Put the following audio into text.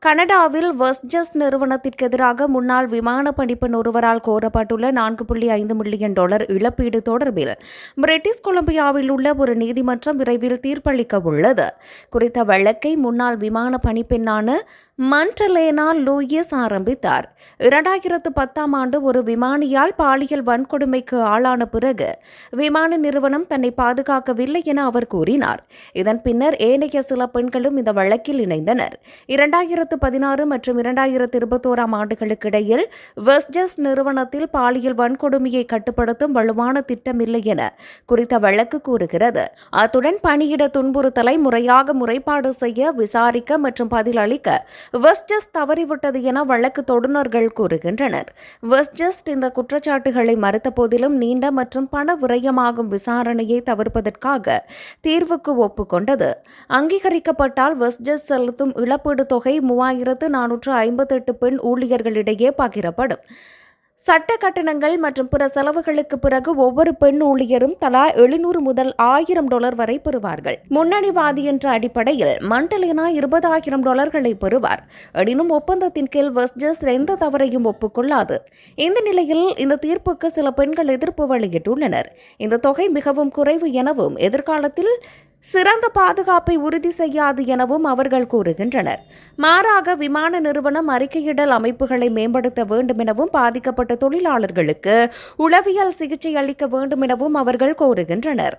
கனடாவில் வெஸ்ட்ஜெட் நிறுவனத்திற்கு எதிராக முன்னாள் விமான பணிப்பெண் ஒருவரால் கோரப்பட்டுள்ள $4.5 மில்லியன் இழப்பீடு தொடர்பில் பிரிட்டிஷ் கொலம்பியாவில் உள்ள ஒரு நீதிமன்றம் விரைவில் தீர்ப்பளிக்க உள்ளது. குறித்த வழக்கை முன்னாள் விமான பணிப்பெண்ணான மண்டலேனா லூயிஸ் ஆரம்பித்தார். 2010ஆம் ஆண்டு ஒரு விமானியால் பாலியல் வன்கொடுமைக்கு ஆளான பிறகு விமான நிறுவனம் தன்னை பாதுகாக்கவில்லை என அவர் கூறினார். இதன் பின்னர் ஏனைய சில பெண்களும் இந்த வழக்கில் இணைந்தனர். 2016 மற்றும் 2021ஆம் ஆண்டுகளுக்கு இடையில் வெஸ்ட்ஜெட் நிறுவனத்தில் பாலியல் வன்கொடுமையை கட்டுப்படுத்தும் வலுவான திட்டமில்லை என குறித்த வழக்கு கூறுகிறது. அத்துடன் பணியிட துன்புறுத்தலை முறையாக முறைப்பாடு செய்ய, விசாரிக்க மற்றும் பதிலளிக்க வெஸ்ட்ஜெட் தவறிவிட்டது என வழக்கு தொடுநர்கள் கூறுகின்றனர். வெஸ்ட்ஜெட் இந்த குற்றச்சாட்டுகளை மறுத்த போதிலும் நீண்ட மற்றும் பண விரயமாகும் விசாரணையை தவிர்ப்பதற்காக தீர்வுக்கு ஒப்புக்கொண்டது. அங்கீகரிக்கப்பட்டால் வெஸ்ட்ஜெட் செலுத்தும் இழப்பீடு தொகை 3458 பெண் ஊழியர்களிடையே பகிரப்படும். சட்ட கட்டணங்கள் மற்றும் பிற செலவுகளுக்கு பிறகு ஒவ்வொரு பெண் ஊழியரும் தலா $700 முதல் $1000 வரை பெறுவார்கள். முன்னணிவாதி என்ற அடிப்படையில் மண்டலேனா $20,000 பெறுவார். எனினும் ஒப்பந்தத்தின் கீழ் வெஸ்ட்ஜெட் எந்த தவறையும் ஒப்புக்கொள்ளாது. இந்த நிலையில் இந்த தீர்ப்புக்கு சில பெண்கள் எதிர்ப்பு வெளியிட்டுள்ளனர். இந்த தொகை மிகவும் குறைவு எனவும் எதிர்காலத்தில் சிறந்த பாதுகாப்பை உறுதி செய்யாது எனவும் அவர்கள் கூறுகின்றனர். மாறாக விமான நிறுவனம் அறிக்கையிடல் அமைப்புகளை மேம்படுத்த வேண்டும் எனவும் பாதிக்கப்பட்ட தொழிலாளர்களுக்கு உளவியல் சிகிச்சை அளிக்க வேண்டும் எனவும் அவர்கள் கோருகின்றனர்.